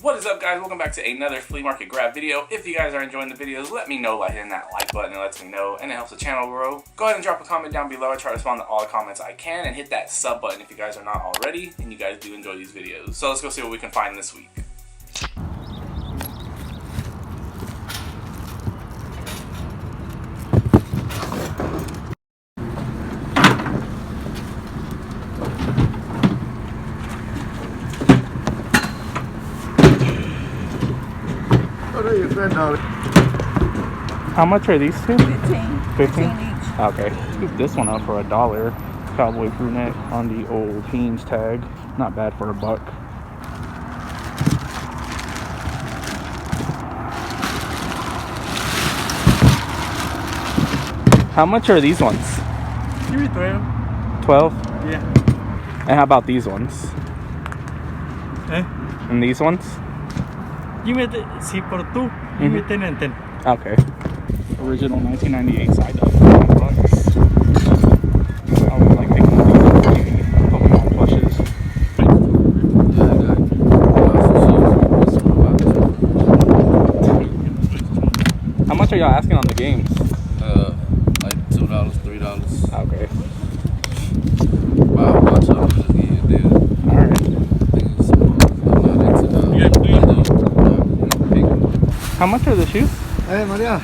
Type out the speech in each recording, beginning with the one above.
What is up, guys? Welcome back to another flea market grab video. If you guys are enjoying the videos, let me know by hitting that like button. It lets me know and it helps the channel grow. Go ahead and drop a comment down below. I try to respond to all the comments I can, and hit that sub button if you guys are not already and you guys do enjoy these videos. So let's go see what we can find this week. How much are these two? 15 each. Okay. Scoop this one up for $1. Cowboy crew neck on the old Hanes tag. Not bad for $1. How much are these ones? Give me 12. 12? Yeah. And how about these ones? Eh? And these ones? Give me the, si por tú, give me 10 and 10. Okay. Original 1998 side up. $1. I would like picking up these Pokemon plushes. How much are y'all asking on the games? Like $2, $3. Okay. Wow, watch out, just get your deal. Alright. How much are the shoes? Hey Maria,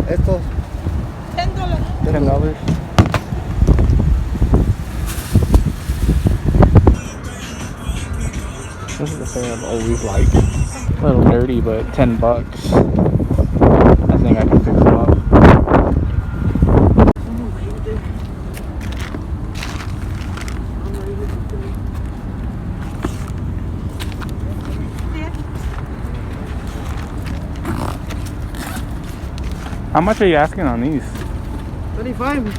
estos $10. This is a pair I've always liked. A little dirty, but $10. I think I can fix them up. How much are you asking on these? 25.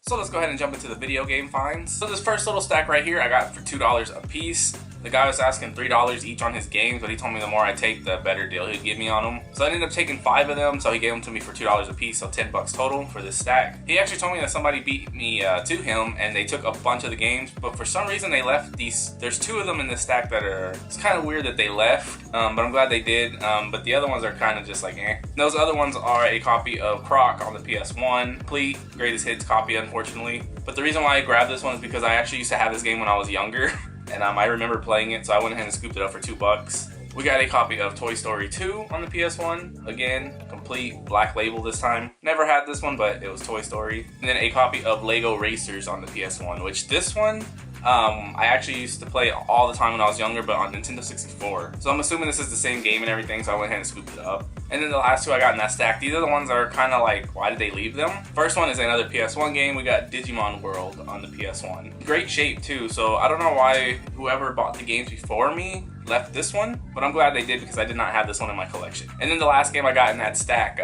So let's go ahead and jump into the video game finds. So this first little stack right here I got for $2 a piece. The guy was asking $3 each on his games, but he told me the more I take, the better deal he'd give me on them. So I ended up taking 5 of them, so he gave them to me for $2 a piece, so $10 total for this stack. He actually told me that somebody beat me to him, and they took a bunch of the games, but for some reason they left these. There's 2 of them in this stack that are, it's kind of weird that they left, but I'm glad they did. But the other ones are kind of just like eh. Those other ones are a copy of Croc on the PS1, complete greatest hits copy, unfortunately. But the reason why I grabbed this one is because I actually used to have this game when I was younger. And I remember playing it, so I went ahead and scooped it up for $2. We got a copy of Toy Story 2 on the PS1. Again, complete black label this time. Never had this one, but it was Toy Story. And then a copy of Lego Racers on the PS1, which this one, I actually used to play all the time when I was younger, but on Nintendo 64. So I'm assuming this is the same game and everything, so I went ahead and scooped it up. And then the last 2 I got in that stack, these are the ones that are kind of like, why did they leave them? First one is another PS1 game. We got Digimon World on the PS1. Great shape too, so I don't know why whoever bought the games before me left this one, but I'm glad they did because I did not have this one in my collection. And then the last game I got in that stack,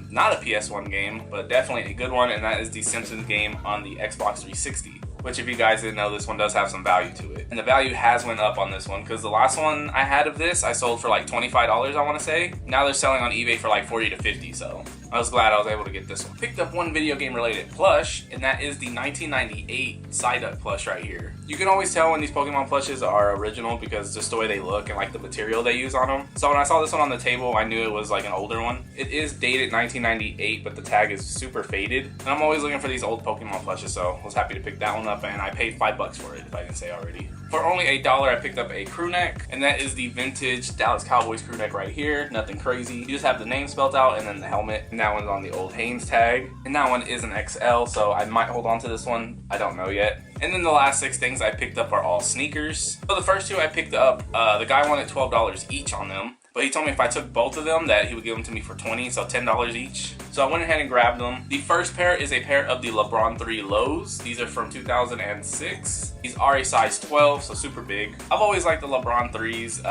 not a PS1 game, but definitely a good one, and that is the Simpsons game on the Xbox 360. Which, if you guys didn't know, this one does have some value to it. And the value has went up on this one, because the last one I had of this, I sold for like $25, I want to say. Now they're selling on eBay for like 40 to 50, so I was glad I was able to get this one. Picked up one video game related plush, and that is the 1998 Psyduck plush right here. You can always tell when these Pokemon plushes are original because just the way they look and like the material they use on them. So when I saw this one on the table, I knew it was like an older one. It is dated 1998, but the tag is super faded. And I'm always looking for these old Pokemon plushes, so I was happy to pick that one up, and I paid $5 for it, if I didn't say already. For only $8, I picked up a crew neck, and that is the vintage Dallas Cowboys crew neck right here. Nothing crazy. You just have the name spelled out and then the helmet. And that one's on the old Hanes tag. And that one is an XL, so I might hold on to this one. I don't know yet. And then the last 6 things I picked up are all sneakers. So the first 2 I picked up, the guy wanted $12 each on them. But he told me if I took both of them that he would give them to me for $20, so $10 each. So I went ahead and grabbed them. The first pair is a pair of the LeBron 3 lows. These are from 2006. These are a size 12, so super big. I've always liked the LeBron 3s,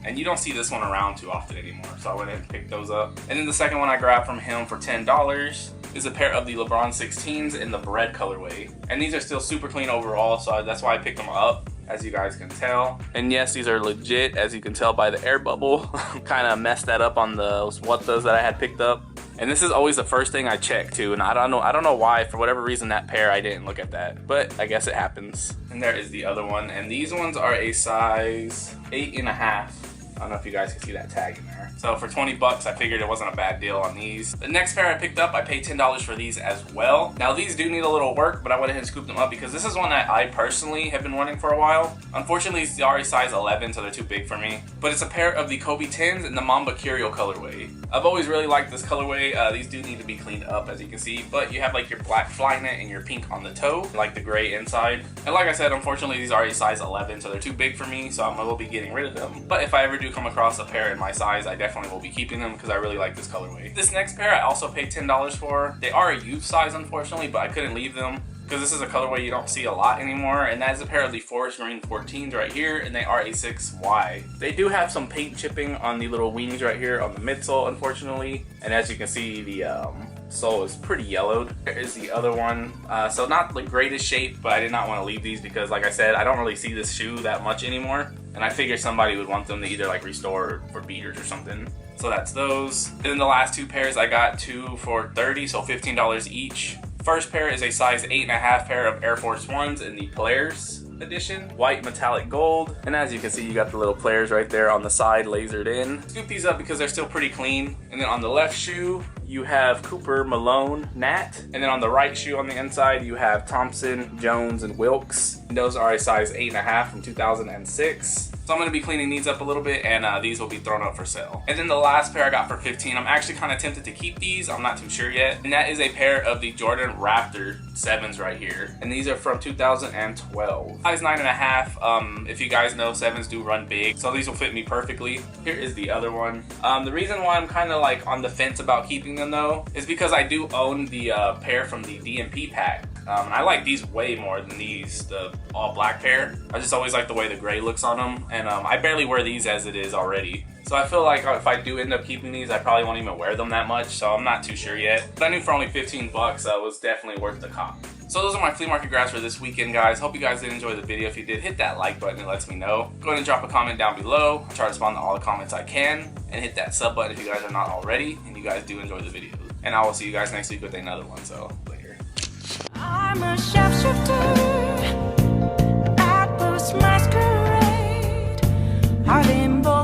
and you don't see this one around too often anymore. So I went ahead and picked those up. And then the second one I grabbed from him for $10 is a pair of the LeBron 16s in the bread colorway. And these are still super clean overall, so that's why I picked them up. as you guys can tell. And yes, these are legit, as you can tell by the air bubble. Kind of messed that up on those Watas that I had picked up. And this is always the first thing I check too, and I don't know why, for whatever reason that pair I didn't look at that, but I guess it happens. And there is the other one, and these ones are a size 8.5. I don't know if you guys can see that tag in there. So for 20 bucks, I figured it wasn't a bad deal on these. The next pair I picked up, I paid $10 for these as well. Now these do need a little work, but I went ahead and scooped them up because this is one that I personally have been wanting for a while. Unfortunately, these are a size 11, so they're too big for me. But it's a pair of the Kobe 10s in the Mamba Curio colorway. I've always really liked this colorway. These do need to be cleaned up, as you can see, but you have like your black Flyknit and your pink on the toe, like the gray inside. And like I said, unfortunately, these are a size 11, so they're too big for me, so I will be getting rid of them. But if I ever do come across a pair in my size, I definitely will be keeping them because I really like this colorway. This next pair I also paid $10 for. They are a youth size, unfortunately, but I couldn't leave them because this is a colorway you don't see a lot anymore, and that is a pair of the Forest Green 14s right here, and they are a 6Y. They do have some paint chipping on the little weenies right here on the midsole, unfortunately, and as you can see, the sole is pretty yellowed. There is the other one. So not the greatest shape, but I did not want to leave these because, like I said, I don't really see this shoe that much anymore, and I figured somebody would want them to either like restore for beaters or something. So that's those. And then the last two pairs I got two for $30, so $15 each. First pair is a size 8.5 pair of Air Force Ones in the Polaris edition, white metallic gold. And as you can see, you got the little Polaris right there on the side lasered in. Scoop these up because they're still pretty clean. And then on the left shoe, you have Cooper, Malone, Nat. And then on the right shoe on the inside, you have Thompson, Jones, and Wilkes. And those are a size 8.5 from 2006. So I'm going to be cleaning these up a little bit, and these will be thrown up for sale. And then the last pair I got for $15. I'm actually kind of tempted to keep these. I'm not too sure yet. And that is a pair of the Jordan Raptor 7s right here. And these are from 2012. Size 9.5. If you guys know, 7s do run big, so these will fit me perfectly. Here is the other one. The reason why I'm kind of like on the fence about keeping them though is because I do own the pair from the DMP pack. And I like these way more than these, the all black pair. I just always like the way the gray looks on them. And I barely wear these as it is already. So I feel like if I do end up keeping these, I probably won't even wear them that much. So I'm not too sure yet. But I knew for only 15 bucks, it was definitely worth the cop. So those are my flea market grabs for this weekend, guys. Hope you guys did enjoy the video. If you did, hit that like button. It lets me know. Go ahead and drop a comment down below. I'll try to respond to all the comments I can. And hit that sub button if you guys are not already. And you guys do enjoy the videos. And I will see you guys next week with another one. So later. I'm a sharpshooter at Boost Masquerade. Harlem boy.